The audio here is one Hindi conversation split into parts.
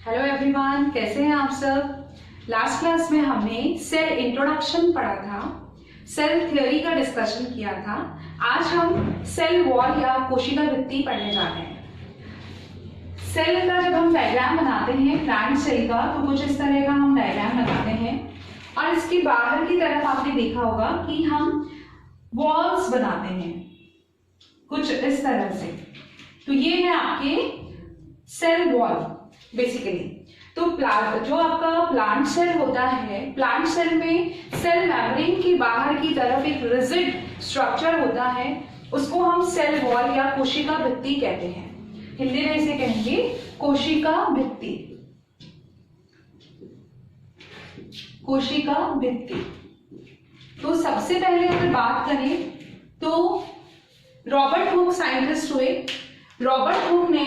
हेलो एवरीवन, कैसे हैं आप सब। लास्ट क्लास में हमने सेल इंट्रोडक्शन पढ़ा था, सेल थ्योरी का डिस्कशन किया था। आज हम सेल वॉल या कोशिका भित्ति पढ़ने जा रहे हैं। सेल का जब हम डायग्राम बनाते हैं प्लांट सेल का, तो कुछ इस तरह का हम डायग्राम बनाते हैं और इसकी बाहर की तरफ आपने देखा होगा कि हम वॉल्स बनाते हैं कुछ इस तरह से। तो ये है आपके सेल वॉल बेसिकली। तो जो आपका प्लांट सेल होता है, प्लांट सेल में सेल मेम्ब्रेन की बाहर की तरफ एक रिजिड स्ट्रक्चर होता है, उसको हम सेल वॉल या कोशिका भित्ति कहते हैं। हिंदी में इसे कहेंगे कोशिका भित्ति। कोशिका भित्ति। तो सबसे पहले अगर बात करें तो रॉबर्ट हुक साइंटिस्ट हुए। रॉबर्ट हुक ने,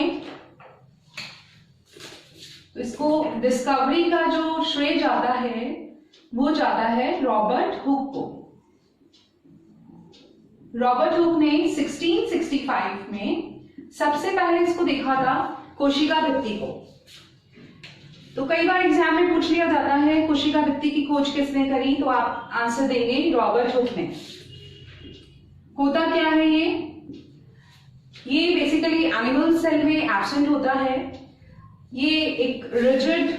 तो इसको डिस्कवरी का जो श्रेय जाता है वो जाता है रॉबर्ट हुक को। रॉबर्ट हुक ने 1665 में सबसे पहले इसको देखा था, कोशिका भित्ति को। तो कई बार एग्जाम में पूछ लिया जाता है कोशिका भित्ति की खोज किसने करी, तो आप आंसर देंगे रॉबर्ट हुक ने। होता क्या है ये बेसिकली एनिमल सेल में एब्सेंट होता है। ये एक रिजिड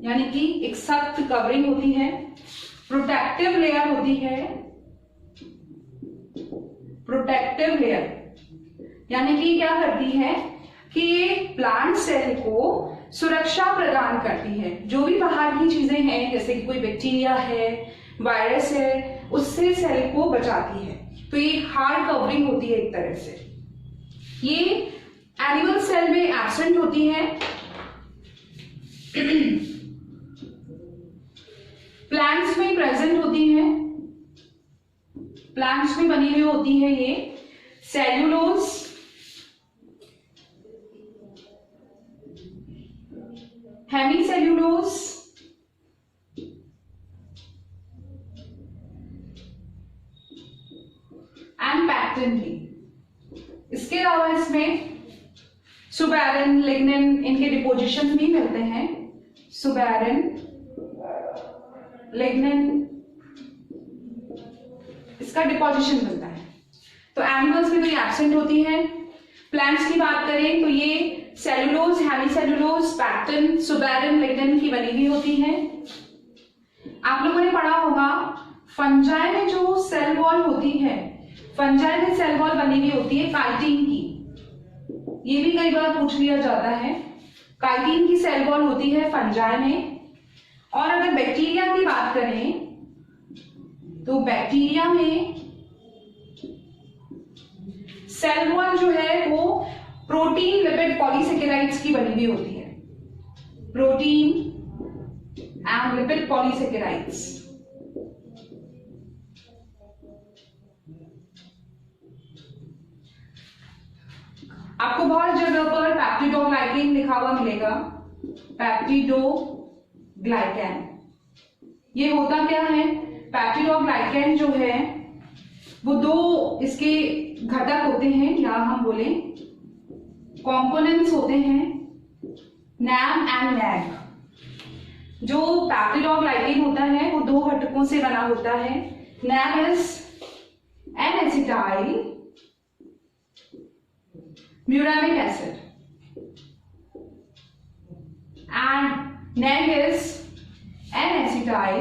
यानी कि एक सख्त कवरिंग होती है, प्रोटेक्टिव लेयर होती है। प्रोटेक्टिव लेयर यानी कि क्या करती है कि ये प्लांट सेल को सुरक्षा प्रदान करती है। जो भी बाहर की चीजें हैं, जैसे कि कोई बैक्टीरिया है, वायरस है, उससे सेल को बचाती है। तो ये हार्ड कवरिंग होती है एक तरह से। ये एनिमल सेल में एब्सेंट होती है, प्लांट्स में प्रेजेंट होती है। प्लांट्स में बनी हुई होती है ये सेल्यूलोज, हेमीसेल्यूलोज, एंड पैक्टिन भी। इसके अलावा इसमें सुबेरिन, लिग्निन, इनके डिपोजिशन भी मिलते हैं। सुबेरिन, लिग्निन, इसका डिपोजिशन मिलता है। तो एनिमल्स में तो ये एब्सेंट होती है। प्लांट्स की बात करें तो ये cellulose, hemicellulose, pectin, suberin, lignin की बनी हुई होती है। आप लोगों ने पढ़ा होगा फंजाई में जो सेल वॉल होती है, फंजाई में सेल वॉल बनी हुई होती है काइटिन की। ये भी कई बार पूछ लिया जाता है। काइटिन की सेल वॉल होती है फंजाई में। और अगर बैक्टीरिया की बात करें तो बैक्टीरिया में सेल वॉल जो है वो प्रोटीन, लिपिड, पॉलीसेकेराइड्स की बनी हुई होती है। Protein and lipid polysaccharides. आपको बहुत जगह पर पेप्टिडोग्लाइकेन लिखा हुआ मिलेगा। पेप्टिडोग्लाइकेन, ये होता क्या है? पेप्टिडोग्लाइकेन जो है वो दो इसके घटक होते हैं, या हम बोले कंपोनेंट्स होते हैं, नैम एंड नैग। जो पेप्टिडोग्लाइकेन होता है वो दो घटकों से बना होता है। NAM is N acetyl muramic acid and NAG is N-acetyl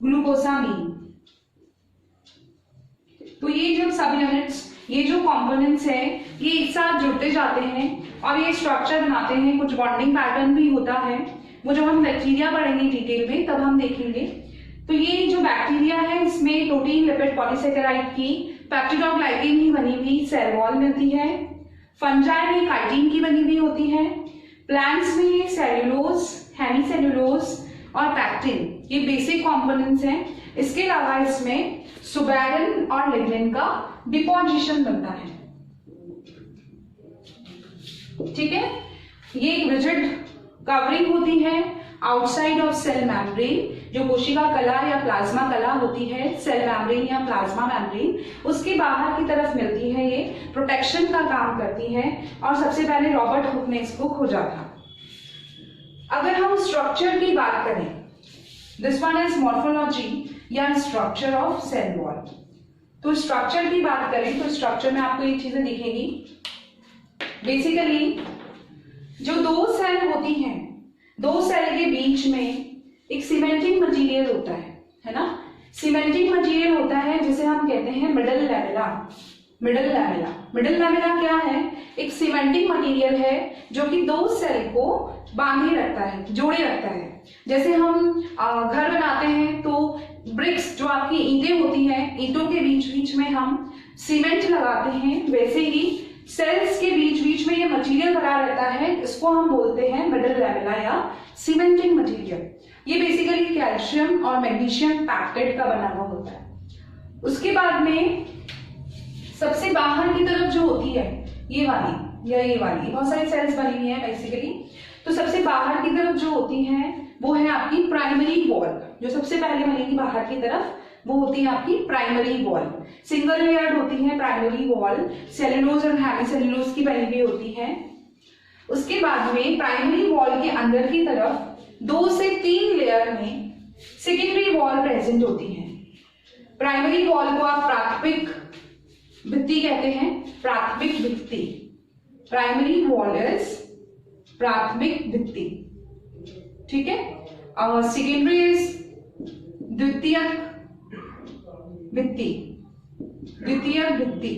glucosamine. तो ये जो सब यूनिट्स, ये जो कंपोनेंट्स है, ये एक साथ जुड़ते जाते हैं और ये स्ट्रक्चर बनाते हैं। कुछ बॉन्डिंग पैटर्न भी होता है, वो जब हम बैक्टीरिया पढ़ेंगे डिटेल में तब हम देखेंगे। तो ये जो बैक्टीरिया है इसमें प्रोटीन, लिपिड, पॉलीसेकेराइड की, पेप्टिडोग्लाइकेन की बनी हुई सेल वॉल मिलती है। फंजाई में काइटिन की बनी हुई होती है। प्लांट्स में ये सेल्यूलोज, हेमीसेल्यूलोज और पैक्टिन, ये बेसिक कंपोनेंट्स हैं। इसके अलावा इसमें सुबेरिन और लिग्निन का डिपोजिशन बनता है। ठीक है, ये रिजिड कवरिंग होती है। आउटसाइड ऑफ सेल मेम्ब्रेन, जो कोशिका कला या प्लाज्मा कला होती है, सेल मेम्ब्रेन या प्लाज्मा मेम्ब्रेन, उसके बाहर की तरफ मिलती है, ये प्रोटेक्शन का काम करती है और सबसे पहले रॉबर्ट हुक ने इसको खोजा था। अगर हम स्ट्रक्चर की बात करें, दिस वन इज मॉर्फोलॉजी या स्ट्रक्चर ऑफ सेल वॉल। तो स्ट्रक्चर की बात करें तो स्ट्रक्चर में आपको ये चीजें दिखेगी। बेसिकली जो दो सेल होती हैं, दो सेल के बीच में एक सीमेंटिंग मटेरियल होता है ना। सीमेंटिंग मटेरियल होता है जिसे हम कहते हैं middle lamella. Middle lamella, middle lamella क्या है? एक सीमेंटिंग मटेरियल है जो कि दो सेल को बांधे रखता है, जोड़े रखता है। जैसे हम घर बनाते हैं तो ब्रिक्स, जो आपकी ईंटें होती हैं, ईंटों के बीच बीच में हम सीमेंट लगाते हैं, वैसे ही सेल्स के बीच बीच में ये मटेरियल बना रहता है, इसको हम बोलते हैं मिडल लैमेला या सीमेंटिंग मटेरियल। ये बेसिकली कैल्शियम और मैग्नीशियम पैक्टेड का बना हुआ होता है। उसके बाद में सबसे बाहर की तरफ जो होती है, ये वाली या ये वाली, बहुत सारी सेल्स बनी हुई है बेसिकली। तो सबसे बाहर की तरफ जो होती है वो है आपकी प्राइमरी वॉल। जो सबसे पहले बनेगी बाहर की तरफ वो होती है आपकी प्राइमरी वॉल। सिंगल लेयर्ड होती है प्राइमरी वॉल, सेलुलोज और हेमिसेलुलोज की बनी हुई होती है। उसके बाद में प्राइमरी वॉल के अंदर की तरफ 2 से 3 लेयर में सेकेंडरी वॉल प्रेजेंट होती है। प्राइमरी वॉल को आप प्राथमिक भित्ति कहते हैं, प्राथमिक भित्ति। प्राइमरी वॉल इज प्राथमिक भित्ति, ठीक है। सेकेंडरी इज द्वितीयक भित्ति, द्वितीयक भित्ति,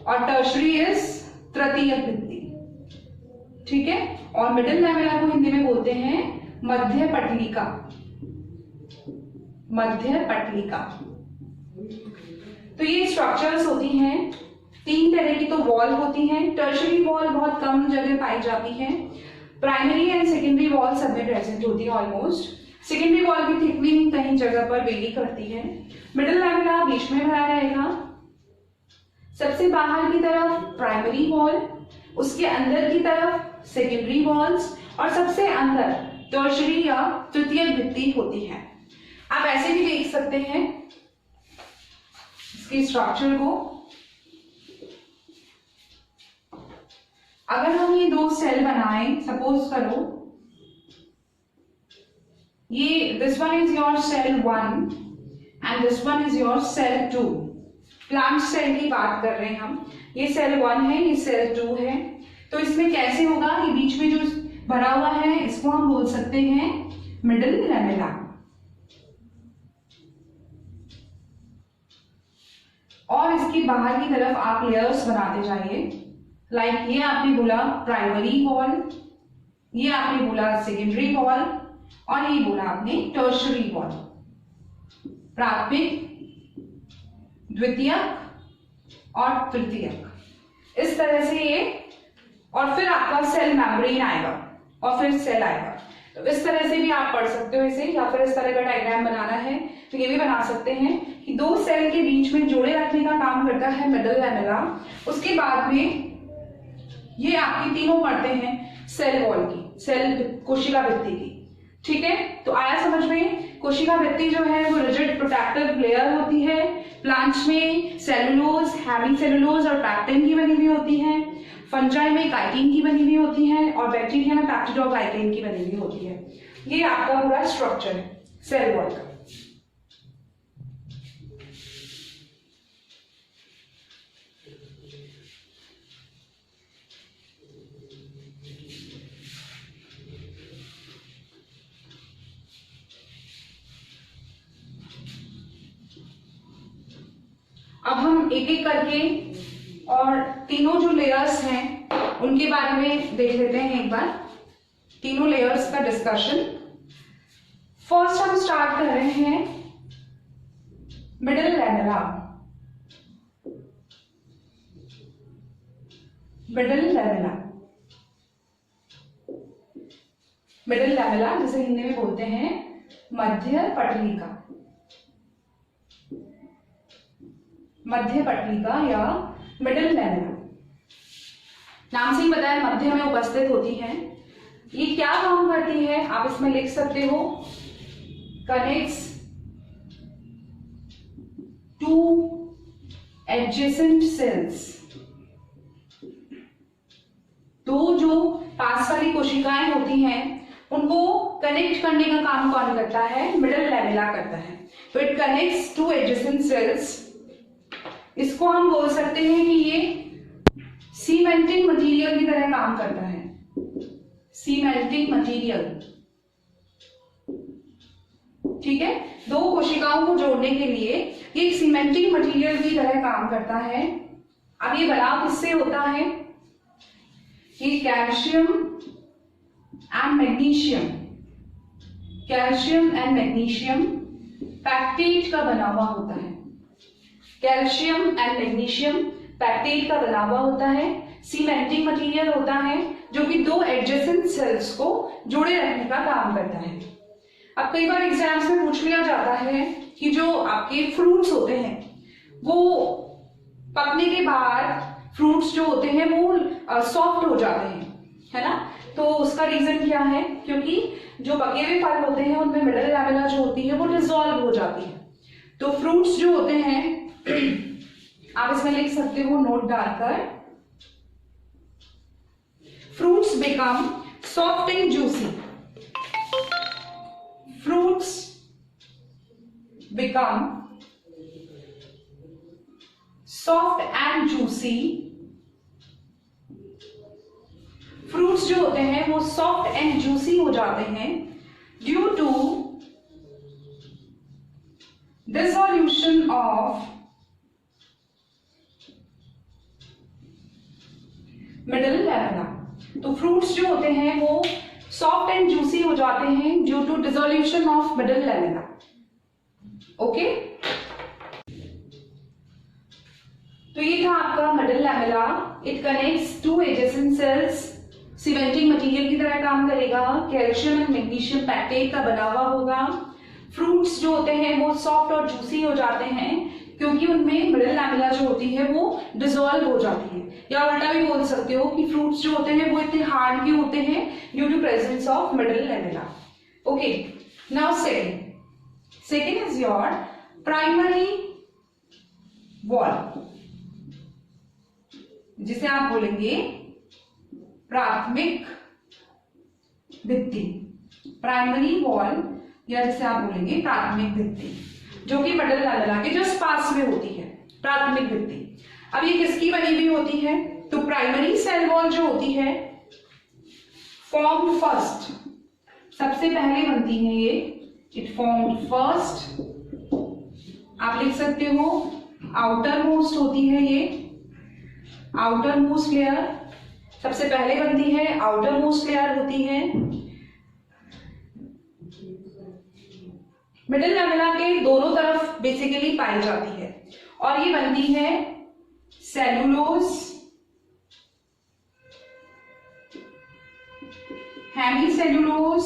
और टर्शरी इज तृतीयक भित्ति, ठीक है। और मिडिल लैमेला को हिंदी में बोलते हैं मध्य पटलिका, मध्य पटलिका। तो ये स्ट्रक्चर्स होती हैं 3 तरह की। तो वॉल होती हैं, टर्शरी वॉल बहुत कम जगह पाई जाती है, प्राइमरी एंड सेकेंडरी वॉल सब में प्रेजेंट होती है ऑलमोस्ट। सेकेंडरी वॉल की थिकनिंग कहीं जगह पर वेरी करती है। मिडिल लैमेला बीच में भरा रहेगा। सबसे बाहर की तरफ प्राइमरी वॉल, उसके अंदर की तरफ सेकेंडरी वॉल्स, और सबसे अंदर टर्शरी या तृतीयक भित्ति होती है। आप ऐसे भी देख सकते हैं इसके स्ट्रक्चर को। अगर हम ये 2 सेल बनाएं, सपोज करो ये this one is your cell 1 and this one is your cell 2। Plant cell की बात कर रहे हैं हम। ये सेल 1 है, ये सेल 2 है। तो इसमें कैसे होगा, ये बीच में जो भरा हुआ है इसको हम बोल सकते हैं मिडिल लैमेला। और इसके बाहर की तरफ आप लेयर्स बनाते जाइए। लाइक ये आपने बोला प्राइमरी वॉल, ये आपने बोला सेकेंडरी वॉल, और ये बोला आपने टर्शरी वॉल। प्राथमिक, द्वितीयक और तृतीयक, इस तरह से ये। और फिर आपका सेल मेम्ब्रेन आएगा और फिर सेल आएगा। तो इस तरह से भी आप पढ़ सकते हो इसे, या फिर इस तरह का डायग्राम बनाना है तो ये भी बना सकते हैं कि 2 सेल के बीच में जोड़े रखने का काम करता है मिडिल लैमेला। उसके बाद में ये आपकी तीनों परतें हैं सेल वॉल की, सेल कोशिका भित्ति की, ठीक है। तो आया समझ में? कोशिका भित्ति जो है वो रिजिड प्रोटेक्टिव लेयर होती है। प्लांट्स में सेलुलोज, हेमिसेलुलोज और पैक्टिन की बनी हुई होती है। फंजाई में काइटिन की बनी हुई होती है, और बैक्टीरिया में पैप्टिडोग्लाइकेन की बनी हुई होती है। ये आपका पूरा स्ट्रक्चर है सेल वॉल का। अब हम एक एक करके और तीनों जो लेयर्स हैं उनके बारे में देख लेते हैं एक बार, तीनों लेयर्स का डिस्कशन। फर्स्ट हम स्टार्ट कर रहे हैं middle lamella. Middle lamella, middle lamella जिसे हिंदी में बोलते हैं मध्य पटलिका, मध्य पटलिका या मिडिल लैमेला। नाम से ही पता है मध्य में उपस्थित होती है। ये क्या काम करती है आप इसमें लिख सकते हो, कनेक्ट्स टू एडजेसेंट सेल्स। तो जो पास वाली कोशिकाएं होती हैं उनको कनेक्ट करने का काम कौन करता है, मिडल लैमेला करता है। तो it connects to adjacent sales. इसको हम बोल सकते हैं कि ये सीमेंटिंग मटेरियल की तरह काम करता है, सीमेंटिंग मटेरियल। ठीक है, दो कोशिकाओं को जोड़ने के लिए ये एक सीमेंटिंग मटेरियल की तरह काम करता है। अब ये बनाव किससे होता है, ये calcium and magnesium, calcium and magnesium pectate का बना हुआ होता है। कैल्शियम एंड मैग्नीशियम पैक्टेट का बना हुआ होता है, सीमेंटिंग मटेरियल होता है जो कि दो एडजेसेंट सेल्स को जोड़े रखने का काम करता है। अब कई बार एग्जाम्स में पूछ लिया जाता है कि जो आपके फ्रूट्स होते हैं वो पकने के बाद फ्रूट्स जो होते हैं वो सॉफ्ट हो जाते हैं, है ना। तो उसका रीजन क्या है, क्योंकि जो पके हुए फल होते हैं उनमें मिडल लैमेला जो होती है वो डिसॉल्व हो जाती है। तो फ्रूट्स जो होते हैं आप इसमें लिख सकते हो नोट डालकर, fruits become soft and juicy. Fruits become soft and juicy. Fruits जो होते हैं वो सॉफ्ट एंड जूसी हो जाते हैं due to dissolution of middle lamella. तो फ्रूट्स जो होते हैं वो सॉफ्ट एंड जूसी हो जाते हैं due to dissolution of middle lamella. Okay, तो ये था आपका middle lamella. It connects to adjacent cells, cementing material की तरह काम करेगा, कैल्शियम एंड मैग्नीशियम पैक्टेट का बना हुआ होगा। फ्रूट्स जो होते हैं वो सॉफ्ट और जूसी हो जाते हैं क्योंकि उनमें मिडल लैमेला जो होती है वो डिसॉल्व हो जाती है, या उल्टा भी बोल सकते हो कि फ्रूट्स जो होते हैं वो इतने हार्ड क्यों होते हैं, due to presence of middle lamella. Okay, now second is your primary wall, जिसे आप बोलेंगे प्राथमिक भित्ति, प्राइमरी वॉल, या जिसे आप बोलेंगे प्राथमिक भित्ति, जो कि मिडल लैमेला के जस्ट पास में होती है, प्राथमिक भित्ति। अब ये किसकी बनी हुई होती है, तो प्राइमरी सेल वॉल जो होती है फॉर्म फर्स्ट, सबसे पहले बनती है ये, इट फॉर्म फर्स्ट। आप लिख सकते हो आउटर मोस्ट होती है ये, आउटर मोस्ट लेयर सबसे पहले बनती है, आउटर मोस्ट लेयर होती है। मिडल लैमेला के दोनों तरफ बेसिकली पाई जाती है और ये बनती है सेलुलोज, हेमीसेलुलोज,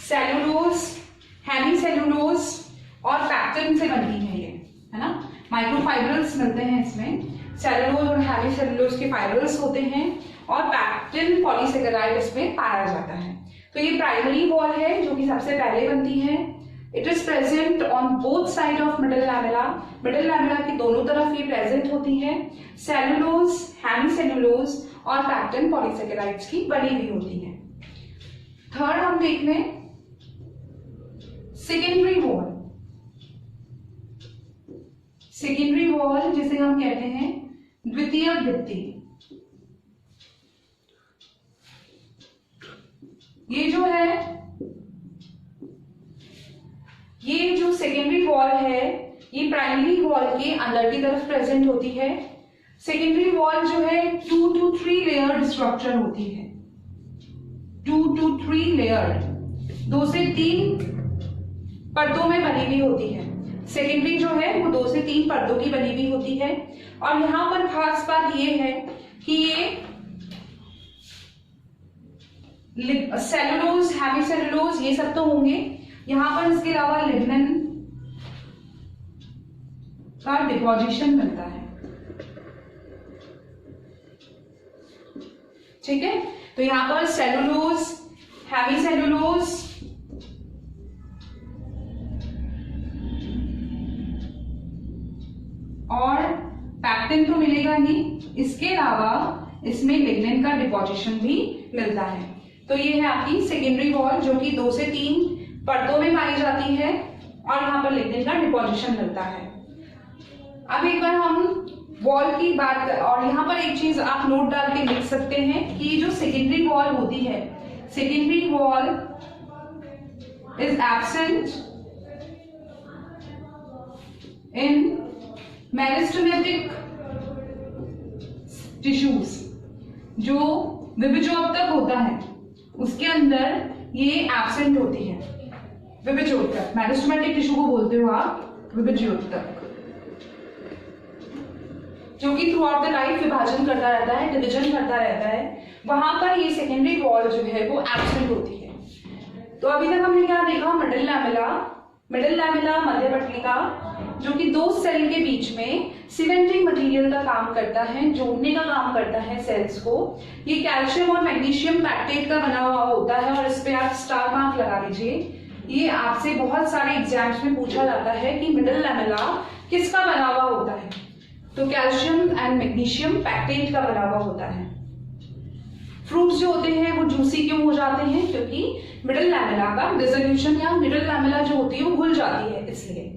सेलुलोज, हेमीसेलुलोज और पैक्टिन से बनती है ये, है ना। माइक्रोफाइब्रल्स मिलते हैं इसमें, सेलुलोज और हेमीसेलुलोज के फाइब्रल्स होते हैं और पैक्टिन पॉलीसेकेराइड इसमें पाया जाता है। तो ये प्राइमरी वॉल है जो कि सबसे पहले बनती है। It is present on both side of middle lamella, middle lamella की दोनों तरफ ये प्रेजेंट होती है। सेलुलोज, हेमीसेलुलोज और पैक्टिन पॉलीसेकेराइड्स की बनी हुई होती है। थर्ड हम देख लें सेकेंडरी वॉल, सेकेंडरी वॉल जिसे हम कहते हैं द्वितीय भित्ति। ये जो है, ये जो सेकेंडरी वॉल है ये प्राइमरी वॉल के अंदर की तरफ प्रेजेंट होती है। सेकेंडरी वॉल जो है 2 to 3 लेयर्ड स्ट्रक्चर होती है, 2 to 3 लेयर्ड, 2 से 3 परतों में बनी हुई होती है। सेकेंडरी जो है वो 2 से 3 परतों की बनी हुई होती है। और यहां पर खास बात ये है कि ये सेलुलोज, हेमीसेलुलोज ये सब तो होंगे, यहां पर इसके अलावा लिग्निन का डिपोजिशन मिलता है। ठीक है, तो यहाँ पर सेलुलोज, हेमीसेलुलोज, और पैक्टिन तो मिलेगा ही, इसके अलावा इसमें लिग्निन का डिपोजिशन भी मिलता है। तो ये है आपकी सेकेंडरी वॉल जो कि 2 से 3 परतों में पाई जाती है और यहाँ पर लिग्निन का डिपोजिशन मिलता है। अब एक बार हम वॉल की बात और यहाँ पर एक चीज आप नोट डाल के लिख सकते हैं कि जो सेकेंडरी वॉल होती है, secondary wall is absent in meristematic tissues, जो विभिजोतक होता है उसके अंदर ये एब्सेंट होती है। विभिजोतक, मेरिस्टेमेटिक टिश्यू को बोलते हो आप विभिजोतक, जो कि थ्रू आउट द लाइफ विभाजन करता रहता है, डिवीजन करता रहता है, वहां पर ये सेकेंडरी वॉल जो है वो एब्सेंट होती है। तो अभी तक हमने क्या देखा, मिडिल लैमेला, मिडिल लैमेला मध्यपटलिका जो कि 2 सेल के बीच में सीमेंटिंग मटेरियल का काम करता है, जोड़ने का काम करता है सेल्स को। ये कैल्शियम और मैग्नीशियम पैक्टेट का बना हुआ होता है और इस पे आप स्टार मार्क लगा लीजिए। ये आपसे बहुत सारे एग्जाम्स में पूछा जाता है कि मिडिल लैमेला किसका बना हुआ होता है, तो कैल्शियम एंड मैग्नीशियम पैक्टेट का बना हुआ होता है। फ्रूट्स जो होते हैं वो जूसी क्यों हो जाते हैं, क्योंकि मिडिल लैमेला का डिसोल्यूशन या मिडिल लैमेला जो होती है वो घुल जाती है, इसलिए।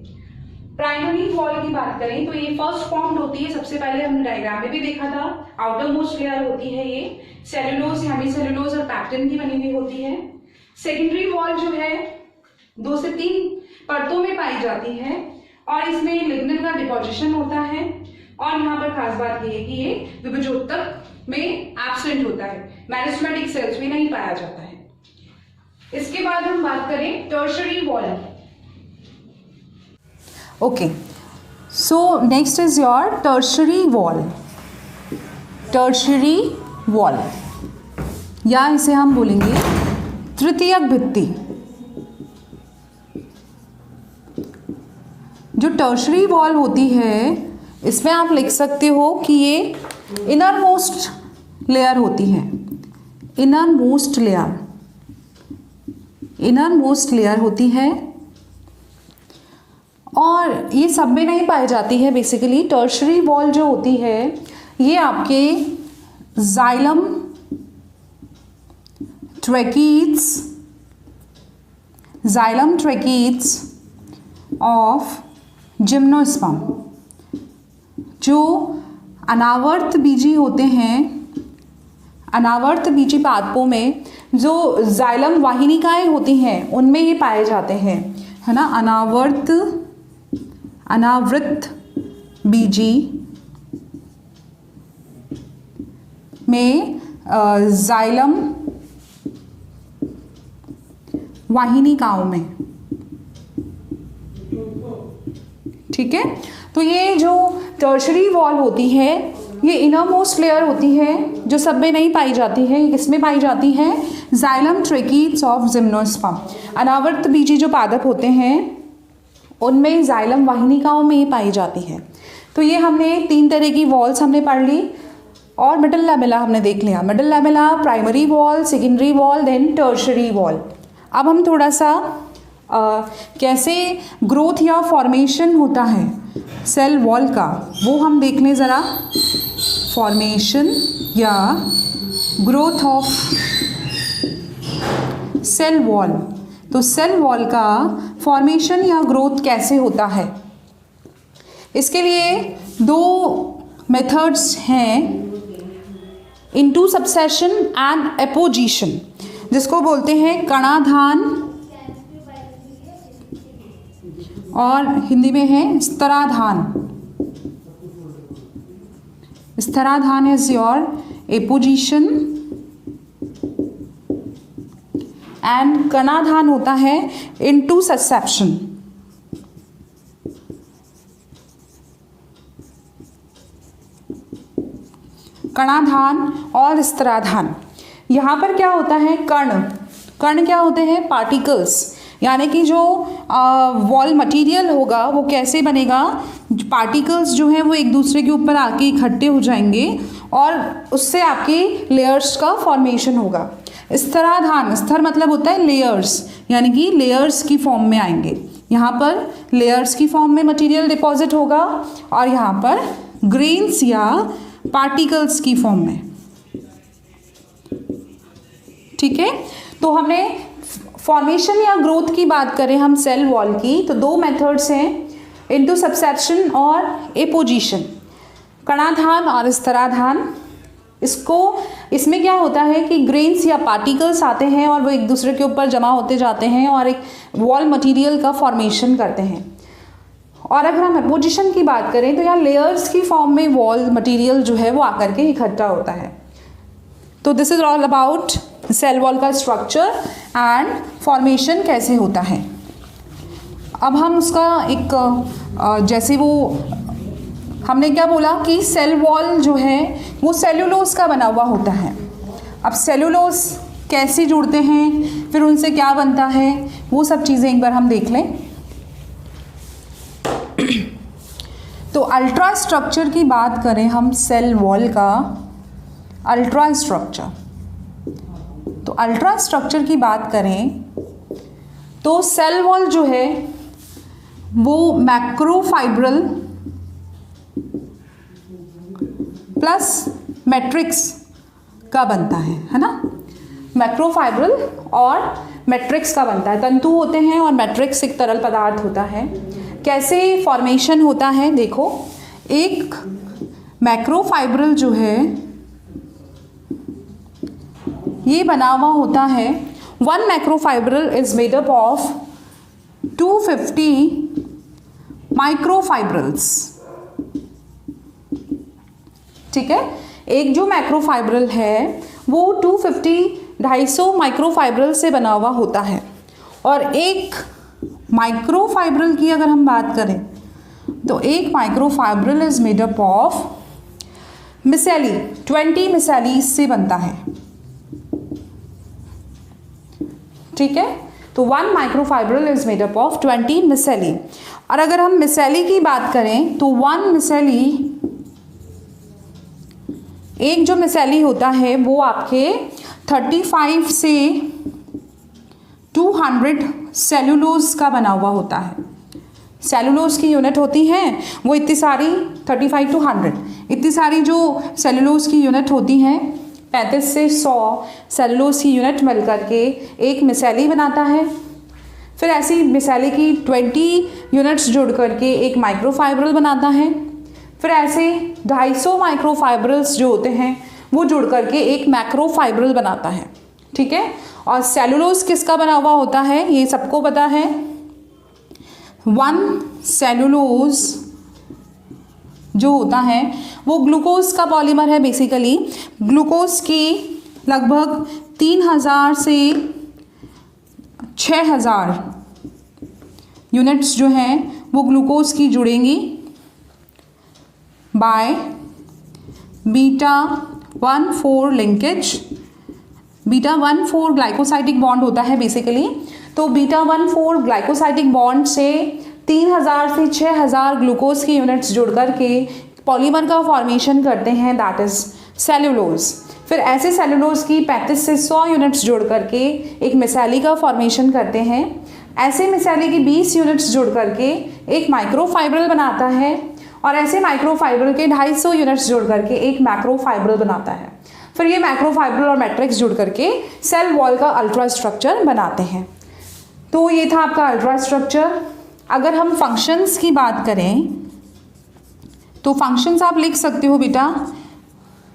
प्राइमरी वॉल की बात करें तो ये फर्स्ट फॉर्म्ड होती है, सबसे पहले हमने डायग्राम में भी देखा था, आउटर मोस्ट लेयर होती है ये, सेलुलोज, हेमीसेलुलोज और पैक्टिन की बनी हुई होती है। सेकेंडरी वॉल जो है 2 से 3 परतों में पाई जाती है और इसमें लिग्निन का डिपोजिशन होता है। और यहाँ पर खास बात ये है कि ये विभिजोतक में एब्सेंट होता है, मेरिस्टेमेटिक सेल्स में नहीं पाया जाता है। इसके बाद हम बात करें tertiary wall. Okay, so next is your tertiary wall. Tertiary wall या इसे हम बोलेंगे तृतीयक भित्ति। जो टर्शरी वॉल होती है इसमें आप लिख सकते हो कि ये इनर मोस्ट लेयर होती है, inner most layer, inner most layer होती है और ये सब में नहीं पाई जाती है। बेसिकली टर्शरी वॉल जो होती है ये आपके xylem, tracheids, xylem tracheids of gymnosperm, जो अनावर्त बीजी होते हैं, अनावर्त बीजी पादपों में जो जाइलम वाहिनिकाएं होती हैं उनमें ये पाए जाते हैं, है ना। अनावृत बीजी में जाइलम वाहिनिकाओं में, ठीक है। तो ये जो टर्शरी वॉल होती है ये इनर मोस्ट लेयर होती है जो सब में नहीं पाई जाती है। ये किसमें पाई जाती है, जाइलम ट्रैकीड्स ऑफ जिम्नोस्पर्म, अनावर्त बीजी जो पादप होते हैं उनमें जाइलम वाहिनिकाओं में ये पाई जाती है। तो ये हमने 3 तरह की वॉल्स हमने पढ़ ली और मिडिल लैमेला हमने देख लिया। Middle lamella, primary wall, secondary wall, then tertiary wall. अब हम थोड़ा सा कैसे ग्रोथ या फॉर्मेशन होता है सेल वॉल का वो हम देख लें ज़रा। फॉर्मेशन या ग्रोथ ऑफ सेल वॉल, तो सेल वॉल का फॉर्मेशन या ग्रोथ कैसे होता है, इसके लिए 2 मेथड्स हैं, इनटू सबसेशन एंड एपोजिशन, जिसको बोलते हैं कणाधान और हिंदी में है स्तराधान। स्तराधान इज योर एपोजिशन एंड कणाधान होता है इनटू ससेप्शन। कणाधान और स्तराधान। यहाँ पर क्या होता है, कण क्या होते हैं, पार्टिकल्स, यानी कि जो वॉल मटेरियल होगा वो कैसे बनेगा, पार्टिकल्स जो हैं वो एक दूसरे के ऊपर आके इकट्ठे हो जाएंगे और उससे आपके लेयर्स का फॉर्मेशन होगा। स्तराधान, स्तर मतलब होता है लेयर्स, यानी कि लेयर्स की फॉर्म में आएंगे। यहाँ पर लेयर्स की फॉर्म में मटेरियल डिपॉजिट होगा और यहाँ पर ग्रेन्स या पार्टिकल्स की फॉर्म में। ठीक है, तो हमने फॉर्मेशन या ग्रोथ की बात करें हम सेल वॉल की, तो दो मेथड्स हैं, इनटू सबसेप्शन और एपोजिशन, कणाधान और स्तराधान। इसमें क्या होता है कि ग्रेन्स या पार्टिकल्स आते हैं और वो एक दूसरे के ऊपर जमा होते जाते हैं और एक वॉल मटेरियल का फॉर्मेशन करते हैं। और अगर हम एपोजिशन की बात करें तो यहाँ लेयर्स की फॉर्म में वॉल मटेरियल जो है वो आकर के इकट्ठा होता है। तो this is all about cell wall का स्ट्रक्चर एंड फॉर्मेशन कैसे होता है। अब हम उसका एक जैसे वो हमने क्या बोला कि सेल वॉल जो है वो सेल्यूलोज का बना हुआ होता है। अब सेल्यूलोज कैसे जुड़ते हैं, फिर उनसे क्या बनता है, वो सब चीज़ें एक बार हम देख लें। तो अल्ट्रा स्ट्रक्चर की बात करें हम सेल वॉल का, अल्ट्रा स्ट्रक्चर, तो अल्ट्रा स्ट्रक्चर की बात करें तो सेल वॉल जो है वो मैक्रोफाइब्रल प्लस मैट्रिक्स का बनता है ना। मैक्रोफाइब्रल और मैट्रिक्स का बनता है, तंतु होते हैं और मैट्रिक्स एक तरल पदार्थ होता है। कैसे फॉर्मेशन होता है देखो, एक मैक्रोफाइब्रल जो है ये बना हुआ होता है, one macrofibril is made up of 250 microfibrils. ठीक है, एक जो मैक्रोफाइब्रल है वो 250 माइक्रोफाइब्रल से बना हुआ होता है। और एक माइक्रोफाइब्रल की अगर हम बात करें तो एक microfibril is made up of micelle, 20 micelle से बनता है। ठीक है, तो one microfibril is made up of 20 micelle. और अगर हम मिसेली की बात करें तो वन मिसेली, एक जो मिसेली होता है वो आपके 35 से 200 सेल्यूलोज का बना हुआ होता है। सेल्यूलोज की यूनिट होती हैं वो इतनी सारी 35 to 100, इतनी सारी जो सेल्यूलोज की यूनिट होती हैं 35 से 100 सेल्यूलोज की यूनिट मिल करके एक मिसेली बनाता है। फिर ऐसी मिसेली की 20 यूनिट्स जुड़ करके एक माइक्रोफाइब्रल बनाता है। फिर ऐसे 250 माइक्रोफाइब्रल्स जो होते हैं वो जुड़ करके एक मैक्रोफाइब्रल बनाता है। ठीक है, और सेल्यूलोज किसका बना हुआ होता है ये सबको पता है। वन सेल्यूलोज जो होता है वो ग्लूकोज का पॉलीमर है। बेसिकली ग्लूकोज की लगभग 3000 से 6000 यूनिट्स जो हैं वो ग्लूकोज की जुड़ेंगी by beta 1,4 linkage. Beta 1,4 glycosidic bond होता है बेसिकली। तो बीटा 1,4 ग्लाइकोसाइडिक बॉन्ड से 3000 से 6000 ग्लूकोज की यूनिट्स जुड़ करके पॉलीमर का फॉर्मेशन करते हैं, दैट इज सेल्यूलोज। फिर ऐसे सेल्यूलोज की 35 से 100 यूनिट्स जोड़ करके एक मिसेली का फॉर्मेशन करते हैं। ऐसे मिसेली की 20 यूनिट्स जुड़ करके एक माइक्रोफाइब्रल बनाता है और ऐसे माइक्रोफाइब्रल के 250 यूनिट्स जुड़ करके एक मैक्रोफाइब्रल बनाता है। फिर ये मैक्रोफाइब्रल और मैट्रिक्स जुड़ करके सेल वॉल का अल्ट्रा स्ट्रक्चर बनाते हैं। तो ये था आपका अल्ट्रा स्ट्रक्चर। अगर हम फंक्शंस की बात करें तो फंक्शंस आप लिख सकते हो बेटा।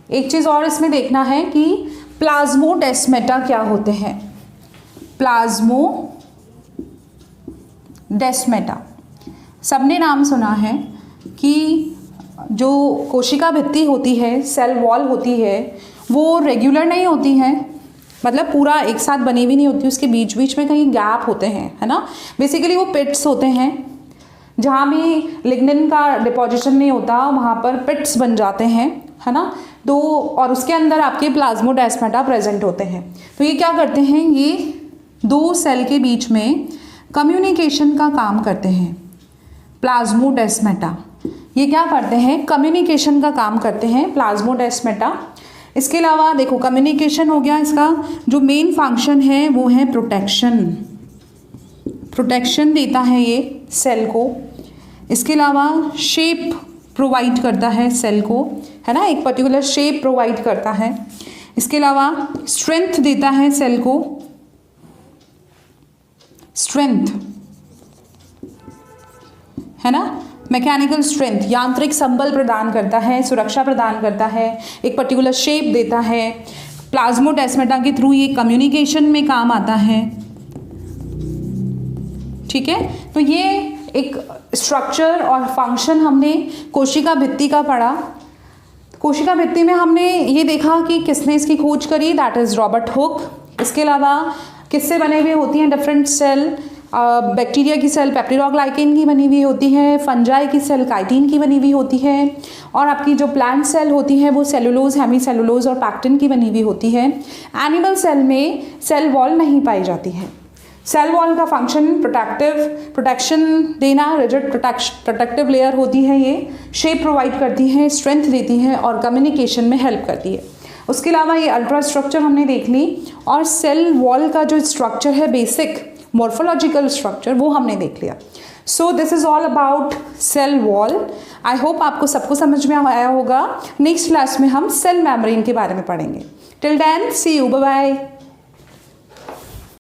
एक चीज़ और इसमें देखना है कि प्लाज्मोडेस्माटा क्या होते हैं। प्लाज्मोडेस्माटा सबने नाम सुना है कि जो कोशिका भित्ति होती है, सेल वॉल होती है, वो रेगुलर नहीं होती है, मतलब पूरा एक साथ बनी हुई नहीं होती, उसके बीच बीच में कहीं गैप होते हैं, है ना। बेसिकली वो पिट्स होते हैं, जहाँ भी लिग्निन का डिपोजिशन नहीं होता वहाँ पर पिट्स बन जाते हैं, है ना। तो और उसके अंदर आपके प्लाज्मोडेस्माटा प्रेजेंट होते हैं। तो ये क्या करते हैं, ये दो सेल के बीच में कम्युनिकेशन का काम करते हैं। प्लाज्मोडेस्माटा, ये क्या करते हैं? कम्युनिकेशन का काम करते हैं प्लाज्मोडेस्माटा। इसके अलावा देखो कम्युनिकेशन हो गया, इसका जो मेन फंक्शन है वो है प्रोटेक्शन, प्रोटेक्शन देता है ये सेल को। इसके अलावा शेप प्रोवाइड करता है सेल को, है ना, एक पर्टिकुलर शेप प्रोवाइड करता है। इसके अलावा स्ट्रेंथ देता है सेल को, स्ट्रेंथ, है ना, मैकेनिकल स्ट्रेंथ, यांत्रिक संबल प्रदान करता है, सुरक्षा प्रदान करता है, एक पर्टिकुलर शेप देता है। प्लाज्मोडेस्माटा के थ्रू ये कम्युनिकेशन में काम आता है। ठीक है, तो ये एक स्ट्रक्चर और फंक्शन हमने कोशिका भित्ति का पढ़ा। कोशिका भित्ति में हमने ये देखा कि किसने इसकी खोज करी, दैट इज रॉबर्ट हुक। इसके अलावा किससे बने हुए होती हैं डिफरेंट सेल, बैक्टीरिया की सेल पेप्टिडोग्लाइकेन की बनी हुई होती है, फंजाई की सेल काइटिन की बनी हुई होती है, और आपकी जो प्लांट सेल होती है वो सेलुलोज, हेमीसेलुलोज और पैक्टिन की बनी हुई होती है। एनिमल सेल में सेल वॉल नहीं पाई जाती है। सेल वॉल का फंक्शन प्रोटेक्शन देना, रिजिड प्रोटेक्टिव लेयर होती है, ये शेप प्रोवाइड करती है, स्ट्रेंथ देती है और कम्युनिकेशन में हेल्प करती है। उसके अलावा ये अल्ट्रा स्ट्रक्चर हमने देख ली, और सेल वॉल का जो स्ट्रक्चर है, बेसिक मॉर्फोलॉजिकल स्ट्रक्चर, वो हमने देख लिया। So this is all about cell wall. I hope आपको सबको समझ में आया होगा। नेक्स्ट क्लास में हम सेल मेम्ब्रेन के बारे में पढ़ेंगे। Till then see you, bye bye.